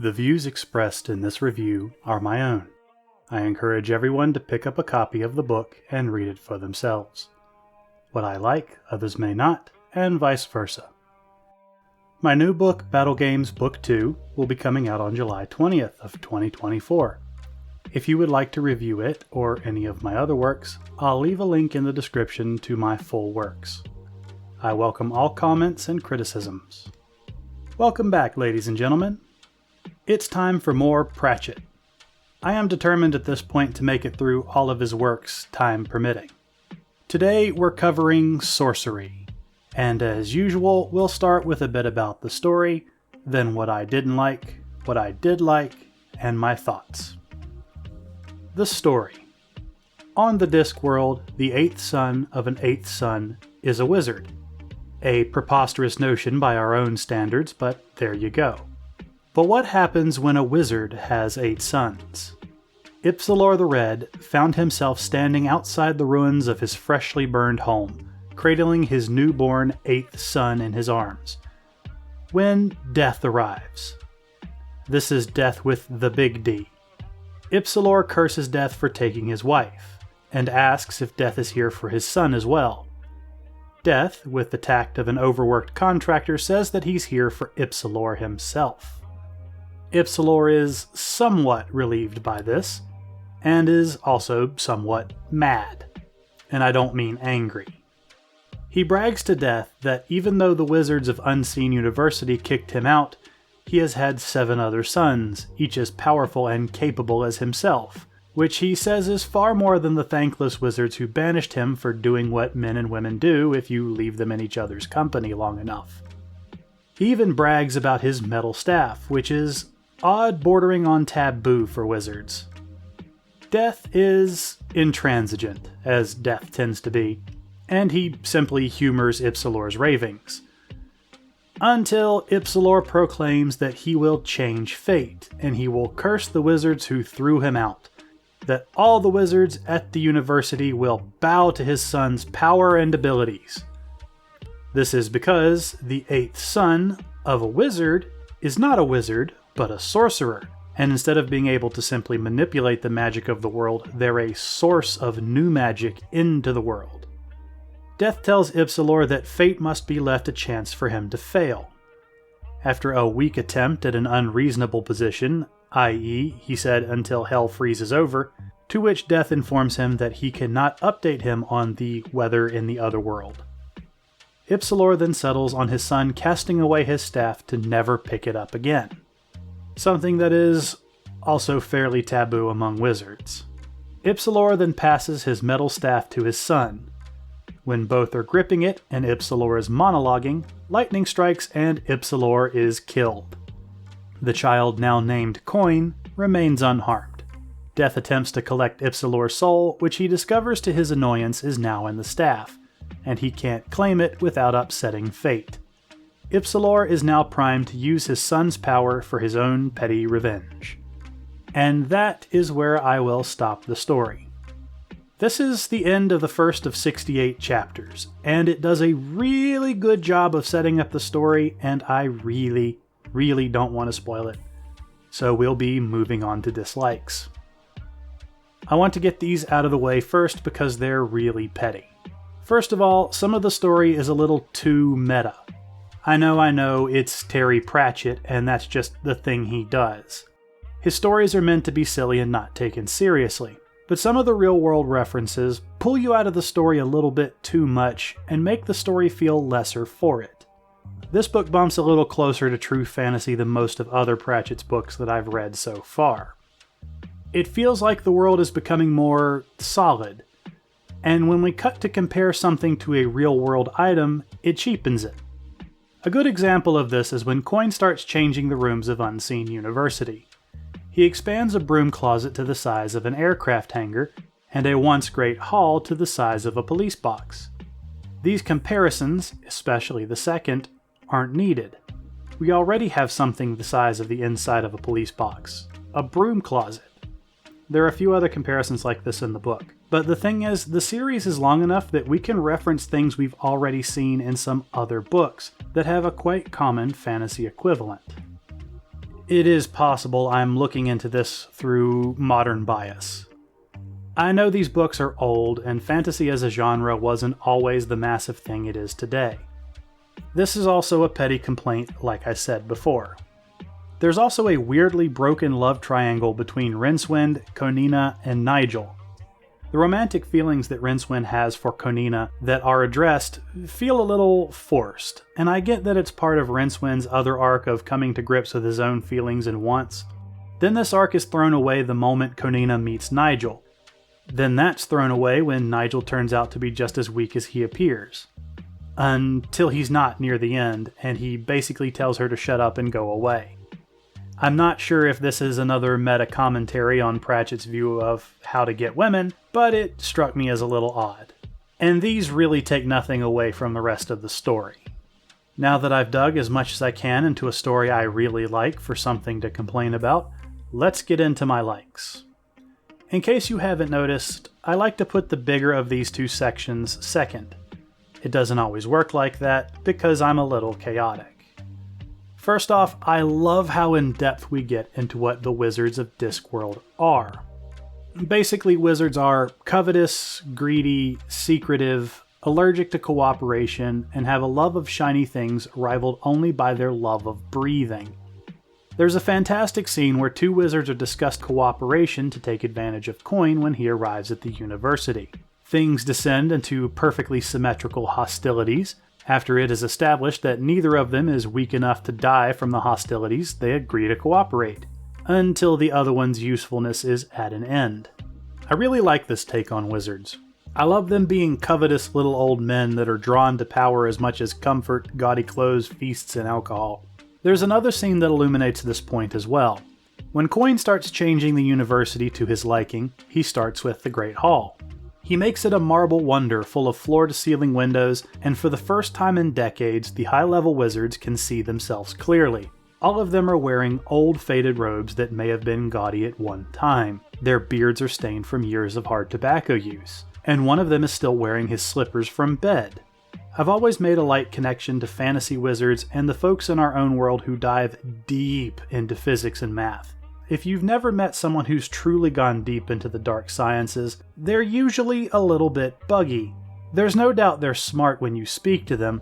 The views expressed in this review are my own. I encourage everyone to pick up a copy of the book and read it for themselves. What I like, others may not, and vice versa. My new book, Battle Games Book 2, will be coming out on July 20th of 2024. If you would like to review it, or any of my other works, I'll leave a link in the description to my full works. I welcome all comments and criticisms. Welcome back, ladies and gentlemen. It's time for more Pratchett. I am determined at this point to make it through all of his works, time permitting. Today we're covering Sourcery, and as usual we'll start with a bit about the story, then what I didn't like, what I did like, and my thoughts. The story. On the Discworld, the 8th son of an 8th son is a wizard. A preposterous notion by our own standards, but there you go. But what happens when a wizard has 8 sons? Ipsilor the Red found himself standing outside the ruins of his freshly burned home, cradling his newborn 8th son in his arms, when death arrives. This is death with the big D. Ipsilor curses death for taking his wife, and asks if death is here for his son as well. Death, with the tact of an overworked contractor, says that he's here for Ipsilor himself. Ipsilor is somewhat relieved by this, and is also somewhat mad. And I don't mean angry. He brags to Death that even though the wizards of Unseen University kicked him out, he has had 7 other sons, each as powerful and capable as himself, which he says is far more than the thankless wizards who banished him for doing what men and women do if you leave them in each other's company long enough. He even brags about his metal staff, which is odd, bordering on taboo for wizards. Death is intransigent, as Death tends to be, and he simply humors Ipsilor's ravings. Until Ipsilor proclaims that he will change fate, and he will curse the wizards who threw him out, that all the wizards at the university will bow to his son's power and abilities. This is because the 8th son of a wizard is not a wizard, but a sorcerer, and instead of being able to simply manipulate the magic of the world, they're a source of new magic into the world. Death tells Ipsilor that fate must be left a chance for him to fail. After a weak attempt at an unreasonable position, i.e., he said until hell freezes over, to which Death informs him that he cannot update him on the weather in the other world. Ipsilor then settles on his son casting away his staff to never pick it up again. Something that is also fairly taboo among wizards. Ipsilor then passes his metal staff to his son. When both are gripping it and Ipsilor is monologuing, lightning strikes and Ipsilor is killed. The child, now named Coin, remains unharmed. Death attempts to collect Ipsilor's soul, which he discovers to his annoyance is now in the staff, and he can't claim it without upsetting fate. Ipsilor is now primed to use his son's power for his own petty revenge. And that is where I will stop the story. This is the end of the first of 68 chapters, and it does a really good job of setting up the story, and I really don't want to spoil it. So we'll be moving on to dislikes. I want to get these out of the way first because they're really petty. First of all, some of the story is a little too meta. I know, it's Terry Pratchett, and that's just the thing he does. His stories are meant to be silly and not taken seriously, but some of the real-world references pull you out of the story a little bit too much and make the story feel lesser for it. This book bumps a little closer to true fantasy than most of other Pratchett's books that I've read so far. It feels like the world is becoming more solid, and when we cut to compare something to a real-world item, it cheapens it. A good example of this is when Coin starts changing the rooms of Unseen University. He expands a broom closet to the size of an aircraft hangar, and a once great hall to the size of a police box. These comparisons, especially the second, aren't needed. We already have something the size of the inside of a police box, a broom closet. There are a few other comparisons like this in the book. But the thing is, the series is long enough that we can reference things we've already seen in some other books that have a quite common fantasy equivalent. It is possible I'm looking into this through modern bias. I know these books are old, and fantasy as a genre wasn't always the massive thing it is today. This is also a petty complaint, like I said before. There's also a weirdly broken love triangle between Rincewind, Konina, and Nigel. The romantic feelings that Rincewind has for Konina that are addressed feel a little forced, and I get that it's part of Rincewind's other arc of coming to grips with his own feelings and wants. Then this arc is thrown away the moment Konina meets Nigel. Then that's thrown away when Nigel turns out to be just as weak as he appears. Until he's not near the end, and he basically tells her to shut up and go away. I'm not sure if this is another meta-commentary on Pratchett's view of how to get women, but it struck me as a little odd. And these really take nothing away from the rest of the story. Now that I've dug as much as I can into a story I really like for something to complain about, let's get into my likes. In case you haven't noticed, I like to put the bigger of these two sections second. It doesn't always work like that, because I'm a little chaotic. First off, I love how in-depth we get into what the Wizards of Discworld are. Basically, wizards are covetous, greedy, secretive, allergic to cooperation, and have a love of shiny things rivaled only by their love of breathing. There's a fantastic scene where two wizards are discussing cooperation to take advantage of Coin when he arrives at the university. Things descend into perfectly symmetrical hostilities. After it is established that neither of them is weak enough to die from the hostilities, they agree to cooperate, until the other one's usefulness is at an end. I really like this take on wizards. I love them being covetous little old men that are drawn to power as much as comfort, gaudy clothes, feasts, and alcohol. There's another scene that illuminates this point as well. When Coin starts changing the university to his liking, he starts with the Great Hall. He makes it a marble wonder full of floor-to-ceiling windows, and for the first time in decades, the high-level wizards can see themselves clearly. All of them are wearing old faded robes that may have been gaudy at one time. Their beards are stained from years of hard tobacco use, and one of them is still wearing his slippers from bed. I've always made a light connection to fantasy wizards and the folks in our own world who dive deep into physics and math. If you've never met someone who's truly gone deep into the dark sciences, they're usually a little bit buggy. There's no doubt they're smart when you speak to them,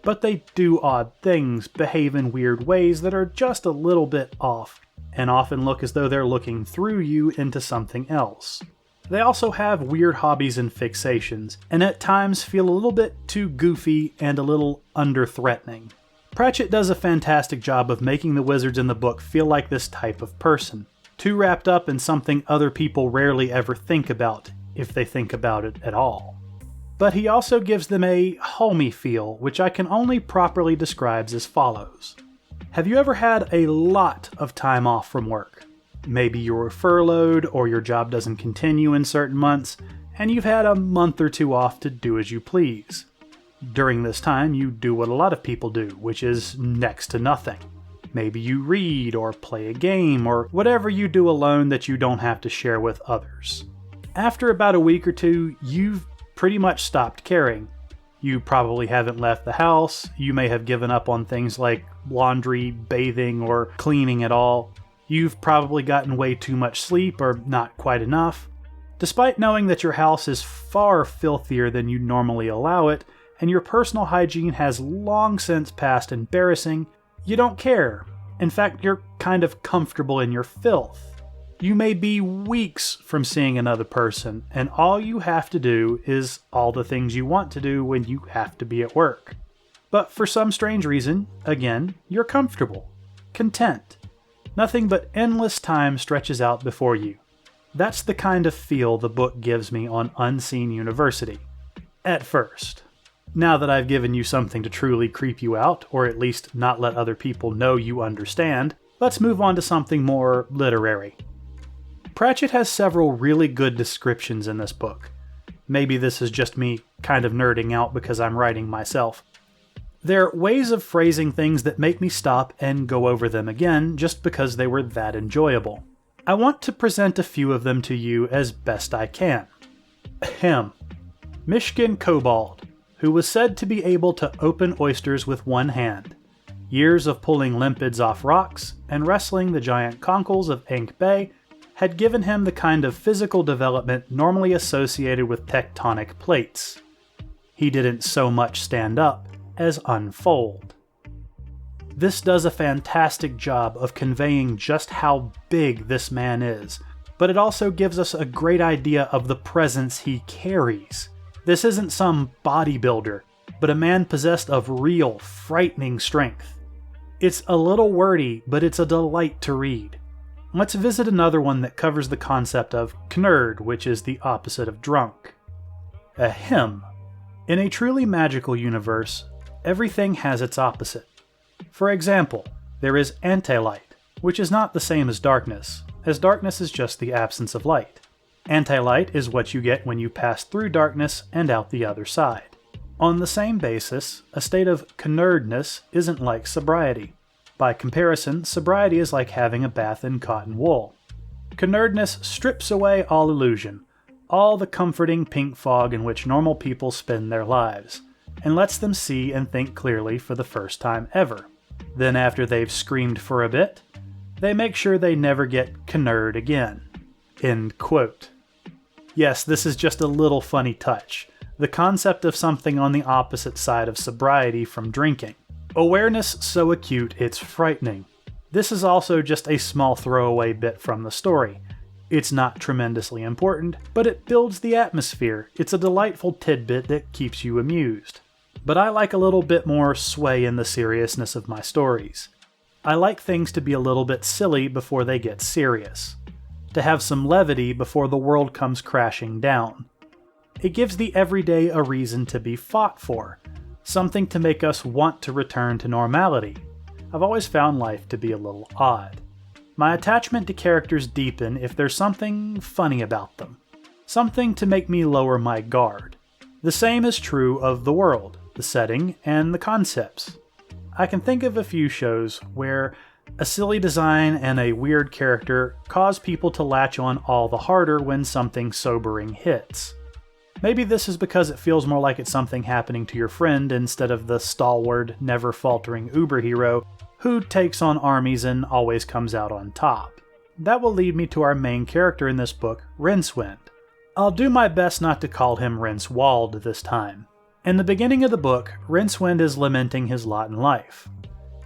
but they do odd things, behave in weird ways that are just a little bit off, and often look as though they're looking through you into something else. They also have weird hobbies and fixations, and at times feel a little bit too goofy and a little under-threatening. Pratchett does a fantastic job of making the wizards in the book feel like this type of person, too wrapped up in something other people rarely ever think about, if they think about it at all. But he also gives them a homey feel, which I can only properly describe as follows. Have you ever had a lot of time off from work? Maybe you were furloughed, or your job doesn't continue in certain months, and you've had a month or two off to do as you please. During this time, you do what a lot of people do, which is next to nothing. Maybe you read, or play a game, or whatever you do alone that you don't have to share with others. After about a week or two, you've pretty much stopped caring. You probably haven't left the house, you may have given up on things like laundry, bathing, or cleaning at all. You've probably gotten way too much sleep, or not quite enough. Despite knowing that your house is far filthier than you normally allow it, and your personal hygiene has long since passed embarrassing, you don't care. In fact, you're kind of comfortable in your filth. You may be weeks from seeing another person, and all you have to do is all the things you want to do when you have to be at work. But for some strange reason, again, you're comfortable, content. Nothing but endless time stretches out before you. That's the kind of feel the book gives me on Unseen University. At first. Now that I've given you something to truly creep you out, or at least not let other people know you understand, let's move on to something more literary. Pratchett has several really good descriptions in this book. Maybe this is just me kind of nerding out because I'm writing myself. They're ways of phrasing things that make me stop and go over them again just because they were that enjoyable. I want to present a few of them to you as best I can. Ahem. Mishkin Kobold, who was said to be able to open oysters with one hand. Years of pulling limpids off rocks and wrestling the giant conkles of Ink Bay had given him the kind of physical development normally associated with tectonic plates. He didn't so much stand up as unfold. This does a fantastic job of conveying just how big this man is, but it also gives us a great idea of the presence he carries. This isn't some bodybuilder, but a man possessed of real, frightening strength. It's a little wordy, but it's a delight to read. Let's visit another one that covers the concept of knurd, which is the opposite of drunk. Ahem. In a truly magical universe, everything has its opposite. For example, there is antilight, which is not the same as darkness is just the absence of light. Antilight is what you get when you pass through darkness and out the other side. On the same basis, a state of knurdness isn't like sobriety. By comparison, sobriety is like having a bath in cotton wool. Knurdness strips away all illusion, all the comforting pink fog in which normal people spend their lives, and lets them see and think clearly for the first time ever. Then after they've screamed for a bit, they make sure they never get knurred again. End quote. Yes, this is just a little funny touch. The concept of something on the opposite side of sobriety from drinking. Awareness so acute it's frightening. This is also just a small throwaway bit from the story. It's not tremendously important, but it builds the atmosphere. It's a delightful tidbit that keeps you amused. But I like a little bit more sway in the seriousness of my stories. I like things to be a little bit silly before they get serious. To have some levity before the world comes crashing down. It gives the everyday a reason to be fought for, something to make us want to return to normality. I've always found life to be a little odd. My attachment to characters deepen if there's something funny about them, something to make me lower my guard. The same is true of the world, the setting, and the concepts. I can think of a few shows where a silly design and a weird character cause people to latch on all the harder when something sobering hits. Maybe this is because it feels more like it's something happening to your friend instead of the stalwart, never-faltering uber hero who takes on armies and always comes out on top. That will lead me to our main character in this book, Rincewind. I'll do my best not to call him Rincewald this time. In the beginning of the book, Rincewind is lamenting his lot in life.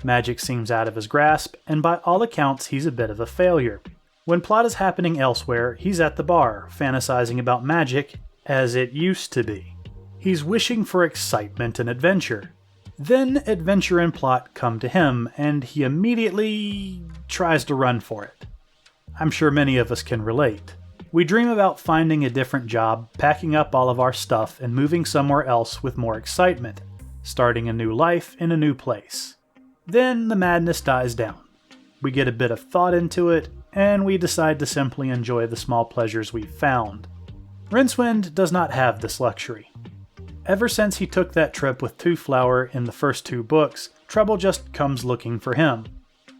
Magic seems out of his grasp, and by all accounts he's a bit of a failure. When plot is happening elsewhere, he's at the bar, fantasizing about magic as it used to be. He's wishing for excitement and adventure. Then adventure and plot come to him, and he immediately tries to run for it. I'm sure many of us can relate. We dream about finding a different job, packing up all of our stuff, and moving somewhere else with more excitement, starting a new life in a new place. Then the madness dies down. We get a bit of thought into it, and we decide to simply enjoy the small pleasures we've found. Rincewind does not have this luxury. Ever since he took that trip with Two-Flower in the first two books, trouble just comes looking for him.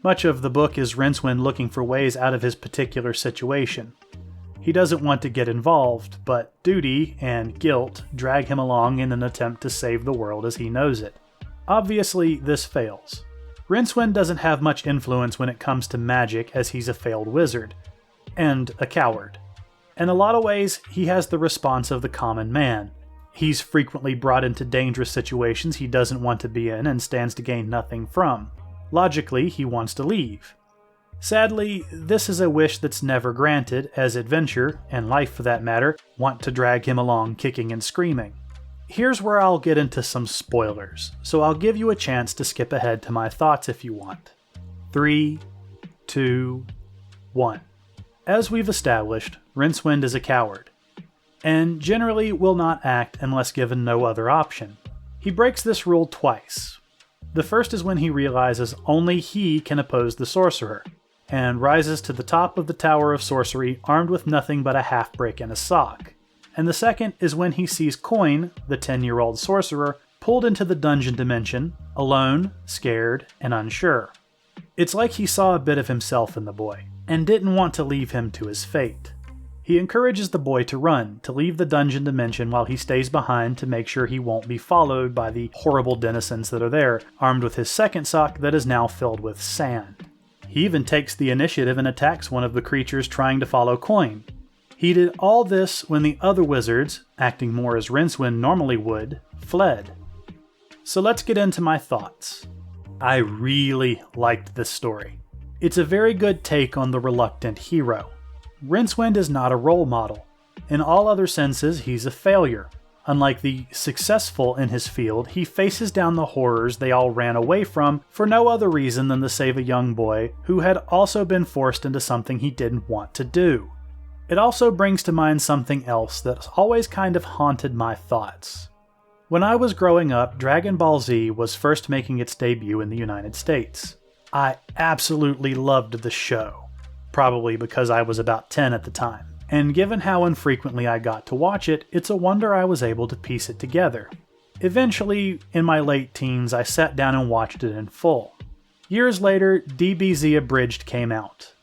Much of the book is Rincewind looking for ways out of his particular situation. He doesn't want to get involved, but duty and guilt drag him along in an attempt to save the world as he knows it. Obviously, this fails. Rincewind doesn't have much influence when it comes to magic as he's a failed wizard, and a coward. In a lot of ways, he has the response of the common man. He's frequently brought into dangerous situations he doesn't want to be in and stands to gain nothing from. Logically, he wants to leave. Sadly, this is a wish that's never granted, as adventure, and life for that matter, want to drag him along kicking and screaming. Here's where I'll get into some spoilers, so I'll give you a chance to skip ahead to my thoughts if you want. 3, 2, 1. As we've established, Rincewind is a coward, and generally will not act unless given no other option. He breaks this rule twice. The first is when he realizes only he can oppose the sorcerer, and rises to the top of the Tower of Sourcery armed with nothing but a half-brick and a sock. And the second is when he sees Coin, the 10-year-old sorcerer, pulled into the dungeon dimension, alone, scared, and unsure. It's like he saw a bit of himself in the boy, and didn't want to leave him to his fate. He encourages the boy to run, to leave the dungeon dimension while he stays behind to make sure he won't be followed by the horrible denizens that are there, armed with his second sock that is now filled with sand. He even takes the initiative and attacks one of the creatures trying to follow Coin. He did all this when the other wizards, acting more as Rincewind normally would, fled. So let's get into my thoughts. I really liked this story. It's a very good take on the reluctant hero. Rincewind is not a role model. In all other senses, he's a failure. Unlike the successful in his field, he faces down the horrors they all ran away from for no other reason than to save a young boy who had also been forced into something he didn't want to do. It also brings to mind something else that's always kind of haunted my thoughts. When I was growing up, Dragon Ball Z was first making its debut in the United States. I absolutely loved the show. Probably because I was about 10 at the time, and given how infrequently I got to watch it, it's a wonder I was able to piece it together. Eventually, in my late teens, I sat down and watched it in full. Years later, DBZ Abridged came out.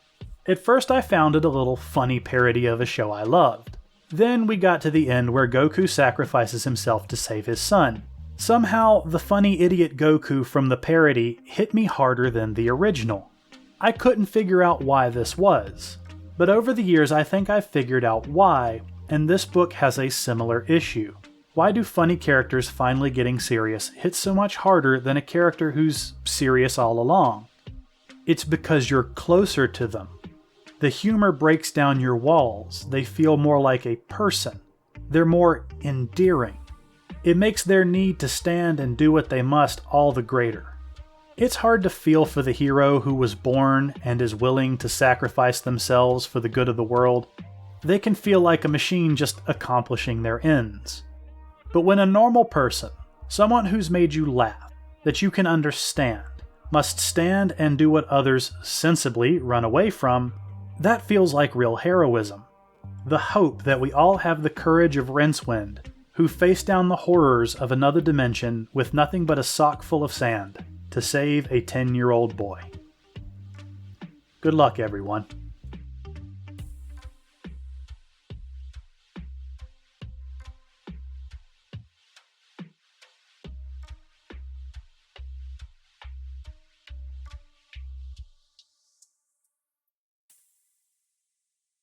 At first I found it a little funny parody of a show I loved. Then we got to the end where Goku sacrifices himself to save his son. Somehow, the funny idiot Goku from the parody hit me harder than the original. I couldn't figure out why this was, but over the years I think I've figured out why, and this book has a similar issue. Why do funny characters finally getting serious hit so much harder than a character who's serious all along? It's because you're closer to them. The humor breaks down your walls, they feel more like a person. They're more endearing. It makes their need to stand and do what they must all the greater. It's hard to feel for the hero who was born and is willing to sacrifice themselves for the good of the world. They can feel like a machine just accomplishing their ends. But when a normal person, someone who's made you laugh, that you can understand, must stand and do what others sensibly run away from, that feels like real heroism. The hope that we all have the courage of Rincewind, who faced down the horrors of another dimension with nothing but a sock full of sand, to save a 10-year-old boy. Good luck, everyone.